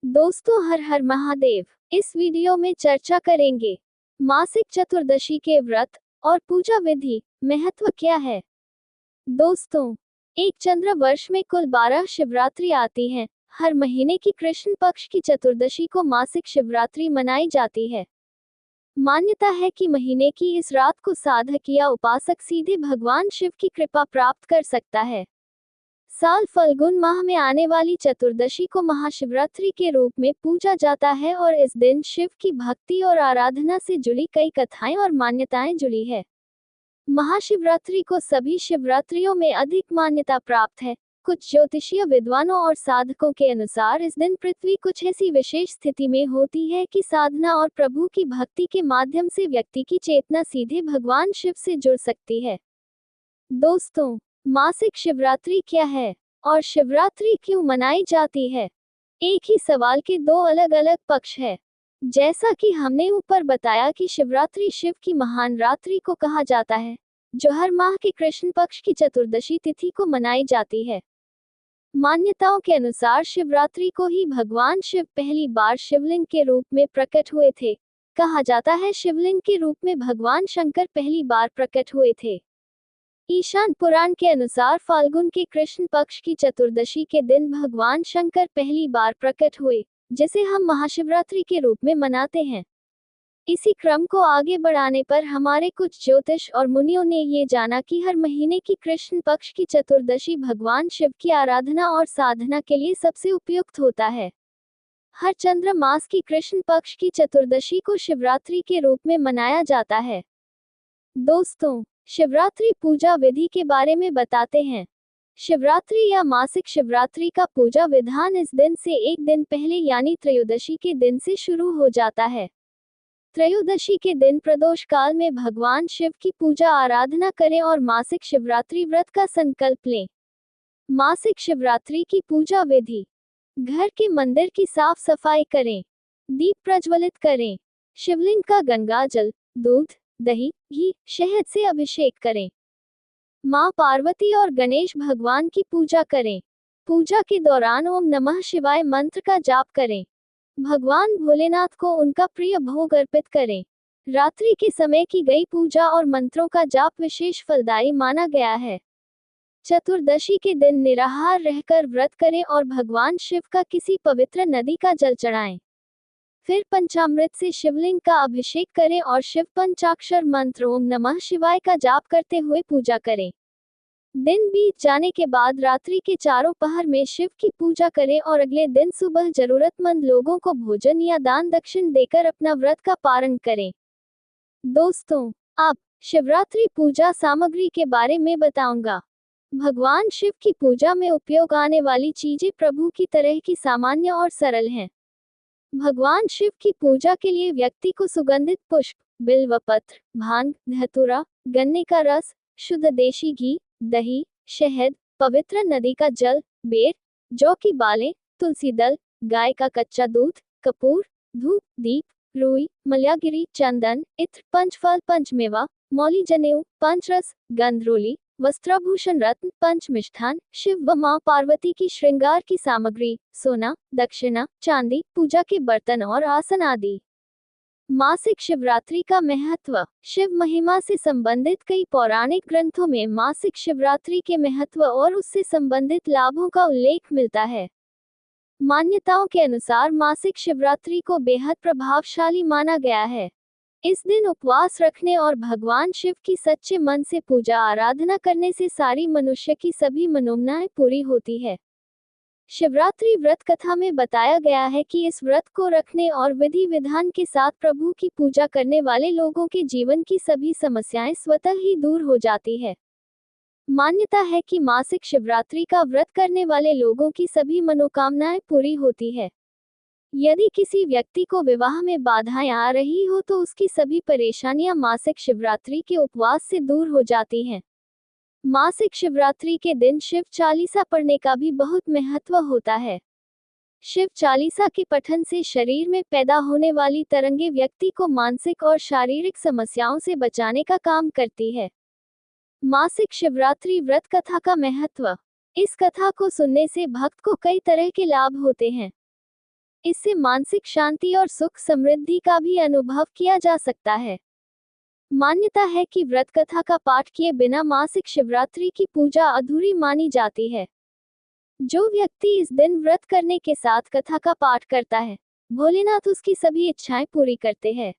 दोस्तों, हर हर महादेव। इस वीडियो में चर्चा करेंगे मासिक चतुर्दशी के व्रत और पूजा विधि। महत्व क्या है? दोस्तों, एक चंद्र वर्ष में कुल 12 शिवरात्रि आती हैं। हर महीने की कृष्ण पक्ष की चतुर्दशी को मासिक शिवरात्रि मनाई जाती है। मान्यता है कि महीने की इस रात को साधक या उपासक सीधे भगवान शिव की कृपा प्राप्त कर सकता है। साल फल्गुन माह में आने वाली चतुर्दशी को महाशिवरात्रि के रूप में पूजा जाता है और इस दिन शिव की भक्ति और आराधना से जुड़ी कई कथाएं और मान्यताएं जुड़ी है। महाशिवरात्रि को सभी शिवरात्रियों में अधिक मान्यता प्राप्त है। कुछ ज्योतिषीय विद्वानों और साधकों के अनुसार इस दिन पृथ्वी कुछ ऐसी विशेष स्थिति में होती है कि साधना और प्रभु की भक्ति के माध्यम से व्यक्ति की चेतना सीधे भगवान शिव से जुड़ सकती है। दोस्तों, मासिक शिवरात्रि क्या है और शिवरात्रि क्यों मनाई जाती है? एक ही सवाल के दो अलग अलग पक्ष है। जैसा कि हमने ऊपर बताया कि शिवरात्रि शिव की महान रात्रि को कहा जाता है, जो हर माह के कृष्ण पक्ष की चतुर्दशी तिथि को मनाई जाती है। मान्यताओं के अनुसार शिवरात्रि को ही भगवान शिव पहली बार शिवलिंग के रूप में प्रकट हुए थे। कहा जाता है शिवलिंग के रूप में भगवान शंकर पहली बार प्रकट हुए थे। ईशान पुराण के अनुसार फाल्गुन के कृष्ण पक्ष की चतुर्दशी के दिन भगवान शंकर पहली बार प्रकट हुए, जिसे हम महाशिवरात्रि के रूप में मनाते हैं। इसी क्रम को आगे बढ़ाने पर हमारे कुछ ज्योतिष और मुनियों ने ये जाना कि हर महीने की कृष्ण पक्ष की चतुर्दशी भगवान शिव की आराधना और साधना के लिए सबसे उपयुक्त होता है। हर चंद्र मास की कृष्ण पक्ष की चतुर्दशी को शिवरात्रि के रूप में मनाया जाता है। दोस्तों, शिवरात्रि पूजा विधि के बारे में बताते हैं। शिवरात्रि या मासिक शिवरात्रि का पूजा विधान इस दिन से एक दिन पहले यानी त्रयोदशी के दिन से शुरू हो जाता है। त्रयोदशी के दिन प्रदोष काल में भगवान शिव की पूजा आराधना करें और मासिक शिवरात्रि व्रत का संकल्प लें। मासिक शिवरात्रि की पूजा विधि: घर के मंदिर की साफ सफाई करें, दीप प्रज्वलित करें, शिवलिंग का गंगा जल, दूध, दही, घी, शहद से अभिषेक करें। मां पार्वती और गणेश भगवान की पूजा करें। पूजा के दौरान ओम नमः शिवाय मंत्र का जाप करें। भगवान भोलेनाथ को उनका प्रिय भोग अर्पित करें। रात्रि के समय की गई पूजा और मंत्रों का जाप विशेष फलदायी माना गया है। चतुर्दशी के दिन निराहार रहकर व्रत करें और भगवान शिव का किसी पवित्र नदी का जल चढ़ाएं। फिर पंचामृत से शिवलिंग का अभिषेक करें और शिव पंचाक्षर मंत्र ओम नमः शिवाय का जाप करते हुए पूजा करें। दिन बीत जाने के बाद रात्रि के चारों पहर में शिव की पूजा करें और अगले दिन सुबह जरूरतमंद लोगों को भोजन या दान दक्षिण देकर अपना व्रत का पारण करें। दोस्तों, अब शिवरात्रि पूजा सामग्री के बारे में बताऊंगा। भगवान शिव की पूजा में उपयोग आने वाली चीजें प्रभु की तरह की सामान्य और सरल हैं। भगवान शिव की पूजा के लिए व्यक्ति को सुगंधित पुष्प, बिल्वपत्र, भांग, धतूरा, गन्ने का रस, शुद्ध देशी घी, दही, शहद, पवित्र नदी का जल, बेर, जौ की बालें, तुलसी दल, गाय का कच्चा दूध, कपूर, धूप, दीप, रुई, मल्यागिरी, चंदन, इत्र, पंचफल, पंचमेवा, मौली, जनेऊ, पंचरस, गंधरोली, वस्त्राभूषण, रत्न, पंचमिष्ठान, शिव व मां पार्वती की श्रृंगार की सामग्री, सोना, दक्षिणा, चांदी, पूजा के बर्तन और आसन आदि। मासिक शिवरात्रि का महत्व: शिव महिमा से संबंधित कई पौराणिक ग्रंथों में मासिक शिवरात्रि के महत्व और उससे संबंधित लाभों का उल्लेख मिलता है। मान्यताओं के अनुसार मासिक शिवरात्रि को बेहद प्रभावशाली माना गया है। इस दिन उपवास रखने और भगवान शिव की सच्चे मन से पूजा आराधना करने से सारी मनुष्य की सभी मनोकामनाएं पूरी होती है। शिवरात्रि व्रत कथा में बताया गया है कि इस व्रत को रखने और विधि विधान के साथ प्रभु की पूजा करने वाले लोगों के जीवन की सभी समस्याएं स्वतः ही दूर हो जाती है। मान्यता है कि मासिक शिवरात्रि का व्रत करने वाले लोगों की सभी मनोकामनाएं पूरी होती है। यदि किसी व्यक्ति को विवाह में बाधाएं आ रही हो तो उसकी सभी परेशानियां मासिक शिवरात्रि के उपवास से दूर हो जाती हैं। मासिक शिवरात्रि के दिन शिव चालीसा पढ़ने का भी बहुत महत्व होता है। शिव चालीसा के पठन से शरीर में पैदा होने वाली तरंगे व्यक्ति को मानसिक और शारीरिक समस्याओं से बचाने का काम करती है। मासिक शिवरात्रि व्रत कथा का महत्व: इस कथा को सुनने से भक्त को कई तरह के लाभ होते हैं। इससे मानसिक शांति और सुख समृद्धि का भी अनुभव किया जा सकता है। मान्यता है कि व्रत कथा का पाठ किए बिना मासिक शिवरात्रि की पूजा अधूरी मानी जाती है। जो व्यक्ति इस दिन व्रत करने के साथ कथा का पाठ करता है, भोलेनाथ उसकी सभी इच्छाएं पूरी करते हैं।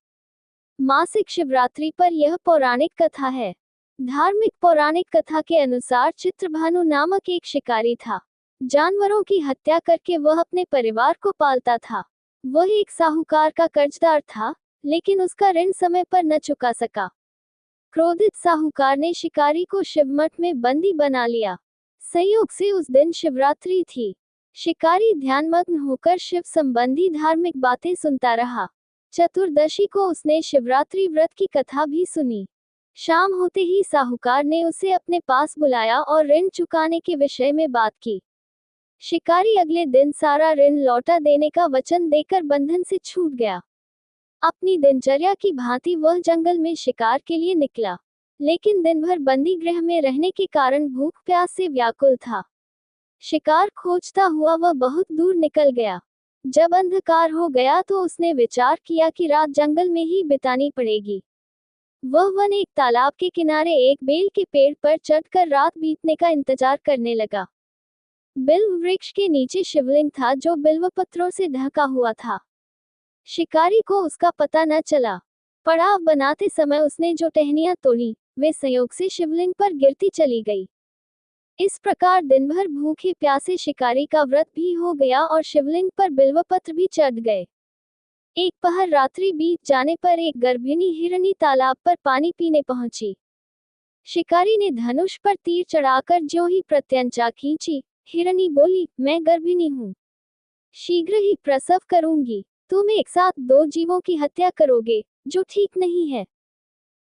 मासिक शिवरात्रि पर यह पौराणिक कथा है। धार्मिक पौराणिक कथा के अनुसार चित्रभानु नामक एक शिकारी था। जानवरों की हत्या करके वह अपने परिवार को पालता था। वह एक साहूकार का कर्जदार था, लेकिन उसका ऋण समय पर न चुका सका। क्रोधित साहूकार ने शिकारी को शिवमठ में बंदी बना लिया। संयोग से उस दिन शिवरात्रि थी। शिकारी ध्यानमग्न होकर शिव संबंधी धार्मिक बातें सुनता रहा। चतुर्दशी को उसने शिवरात्रि व्रत की कथा भी सुनी। शाम होते ही साहूकार ने उसे अपने पास बुलाया और ऋण चुकाने के विषय में बात की। शिकारी अगले दिन सारा ऋण लौटा देने का वचन देकर बंधन से छूट गया। अपनी दिनचर्या की भांति वह जंगल में शिकार के लिए निकला, लेकिन दिन भर बंदी गृह में रहने के कारण भूख प्यास से व्याकुल था। शिकार खोजता हुआ वह बहुत दूर निकल गया। जब अंधकार हो गया तो उसने विचार किया कि रात जंगल में ही बितानी पड़ेगी। वह वन एक तालाब के किनारे एक बेल के पेड़ पर चढ़कर रात बीतने का इंतजार करने लगा। बिल्व वृक्ष के नीचे शिवलिंग था जो बिल्व पत्रों से ढका हुआ था। शिकारी को उसका पता न चला। पड़ाव बनाते समय उसने जो टहनियां तोड़ी, वे संयोग से शिवलिंग पर गिरती चली गई। इस प्रकार दिन भर भूखे प्यासे शिकारी का व्रत भी हो गया और शिवलिंग पर बिल्वपत्र भी चढ़ गए। एक पहर रात्रि बीत जाने पर एक गर्भिणी हिरनी तालाब पर पानी पीने पहुंची। शिकारी ने धनुष पर तीर चढ़ाकर ज्यों ही प्रत्यंचा खींची, हिरनी बोली, मैं गर्भिणी हूँ, शीघ्र ही प्रसव करूंगी। तुम एक साथ दो जीवों की हत्या करोगे, जो ठीक नहीं है।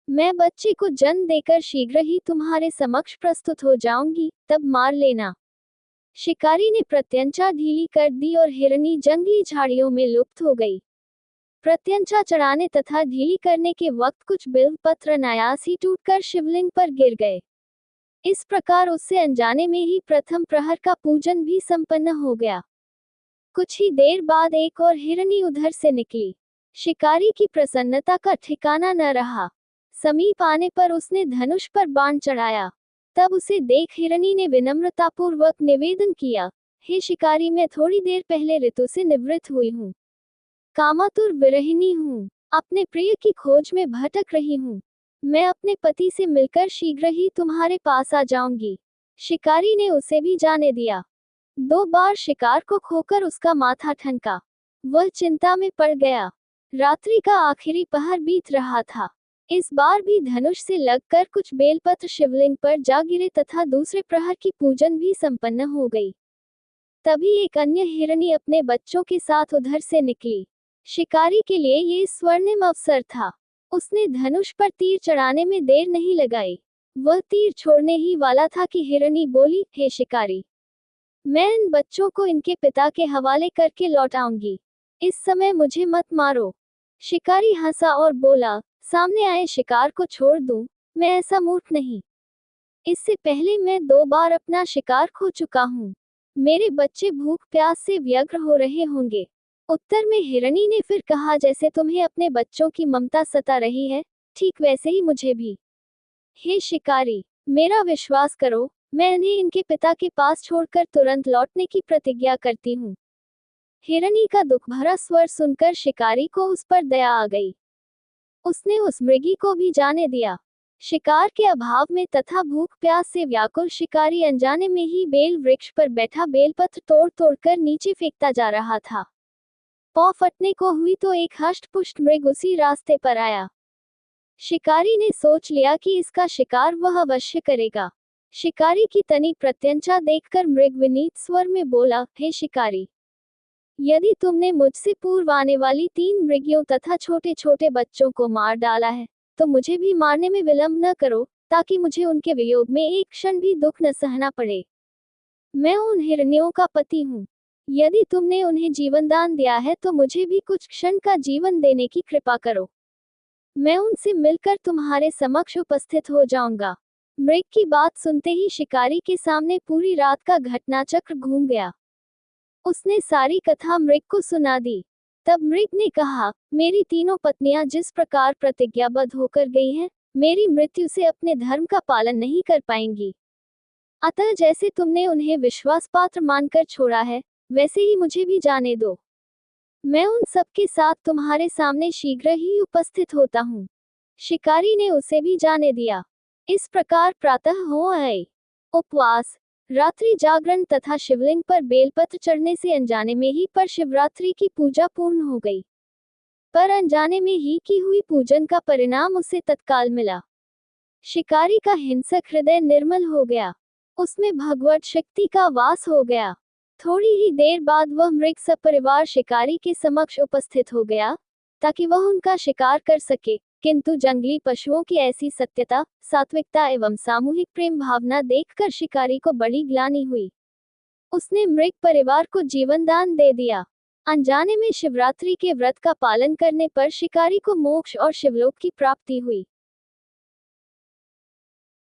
मैं बच्चे को जन्म देकर शीघ्र ही तुम्हारे समक्ष प्रस्तुत हो जाऊंगी, तब मार लेना। शिकारी ने प्रत्यंचा ढीली कर दी और हिरनी जंगली झाड़ियों में लुप्त हो गई। प्रत्यंचा चढ़ाने तथा ढीली करने के वक्त कुछ बिल्व पत्र अनायास ही टूटकर शिवलिंग पर गिर गए। इस प्रकार उससे अनजाने में ही प्रथम प्रहर का पूजन भी संपन्न हो गया। कुछ ही देर बाद एक और हिरनी उधर से निकली। शिकारी की प्रसन्नता का ठिकाना न रहा। समीप आने पर उसने धनुष पर बाण चढ़ाया। तब उसे देख हिरनी ने विनम्रतापूर्वक निवेदन किया, हे शिकारी, मैं थोड़ी देर पहले ऋतु से निवृत्त हुई हूँ। कामातुर विरहिणी हूँ, अपने प्रिय की खोज में भटक रही हूँ। मैं अपने पति से मिलकर शीघ्र ही तुम्हारे पास आ जाऊंगी। शिकारी ने उसे भी जाने दिया। 2 बार शिकार को खोकर उसका माथा ठनका। वह चिंता में पड़ गया। रात्रि का आखिरी पहर बीत रहा था। इस बार भी धनुष से लगकर कुछ बेलपत्र शिवलिंग पर जा गिरे तथा दूसरे प्रहर की पूजन भी संपन्न हो गई। तभी एक अन्य हिरनी अपने बच्चों के साथ उधर से निकली। शिकारी के लिए ये स्वर्णिम अवसर था। उसने धनुष पर तीर चढ़ाने में देर नहीं लगाई। वह तीर छोड़ने ही वाला था कि हिरनी बोली, हे शिकारी, मैं इन बच्चों को इनके पिता के हवाले करके लौटाऊंगी। इस समय मुझे मत मारो। शिकारी हंसा और बोला, सामने आए शिकार को छोड़ दूं, मैं ऐसा मूर्ख नहीं। इससे पहले मैं 2 बार अपना शिकार खो चुका हूँ। मेरे बच्चे भूख प्यास से व्यग्र हो रहे होंगे। उत्तर में हिरनी ने फिर कहा, जैसे तुम्हें अपने बच्चों की ममता सता रही है, ठीक वैसे ही मुझे भी। हे शिकारी, मेरा विश्वास करो, मैं इन्हें इनके पिता के पास छोड़कर तुरंत लौटने की प्रतिज्ञा करती हूँ। हिरनी का दुख भरा स्वर सुनकर शिकारी को उस पर दया आ गई। उसने उस मृगी को भी जाने दिया। शिकार के अभाव में तथा भूख प्यास से व्याकुल शिकारी अनजाने में ही बेल वृक्ष पर बैठा बेलपत्र तोड़ तोड़कर नीचे फेंकता जा रहा था। पौ फटने को हुई तो एक हष्ट-पुष्ट मृग उसी रास्ते पर आया। शिकारी ने सोच लिया कि इसका शिकार वह अवश्य करेगा। शिकारी की तनी प्रत्यंचा देखकर मृग विनीत स्वर में बोला, हे शिकारी, यदि तुमने मुझसे पूर्व आने वाली 3 मृगियों तथा छोटे छोटे बच्चों को मार डाला है, तो मुझे भी मारने में विलंब न करो, ताकि मुझे उनके वियोग में एक क्षण भी दुख न सहना पड़े। मैं उन हिरनियों का पति हूँ। यदि तुमने उन्हें जीवन दान दिया है तो मुझे भी कुछ क्षण का जीवन देने की कृपा करो। मैं उनसे मिलकर तुम्हारे समक्ष उपस्थित हो जाऊंगा। मृग की बात सुनते ही शिकारी के सामने पूरी रात का घटनाचक्र घूम गया। उसने सारी कथा मृग को सुना दी। तब मृग ने कहा, मेरी तीनों पत्नियां जिस प्रकार प्रतिज्ञाबद्ध होकर गई हैं, मेरी मृत्यु से अपने धर्म का पालन नहीं कर पाएंगी। अतः जैसे तुमने उन्हें विश्वास पात्र मानकर छोड़ा है, वैसे ही मुझे भी जाने दो। मैं उन सब के साथ तुम्हारे सामने शीघ्र ही उपस्थित होता हूँ। शिकारी ने उसे भी जाने दिया। इस प्रकार प्रातः हो आए। उपवास, रात्रि जागरण तथा शिवलिंग पर बेलपत्र चढ़ने से अनजाने में ही पर शिवरात्रि की पूजा पूर्ण हो गई। पर अनजाने में ही की हुई पूजन का परिणाम उसे तत्काल मिला। शिकारी का हिंसक हृदय निर्मल हो गया। उसमें भगवत शक्ति का वास हो गया। थोड़ी ही देर बाद वह मृग सपरिवार शिकारी के समक्ष उपस्थित हो गया, ताकि वह उनका शिकार कर सके। किंतु जंगली पशुओं की ऐसी सत्यता, सात्विकता एवं सामूहिक प्रेम भावना देखकर शिकारी को बड़ी ग्लानि हुई। उसने मृग परिवार को जीवन दान दे दिया। अनजाने में शिवरात्रि के व्रत का पालन करने पर शिकारी को मोक्ष और शिवलोक की प्राप्ति हुई।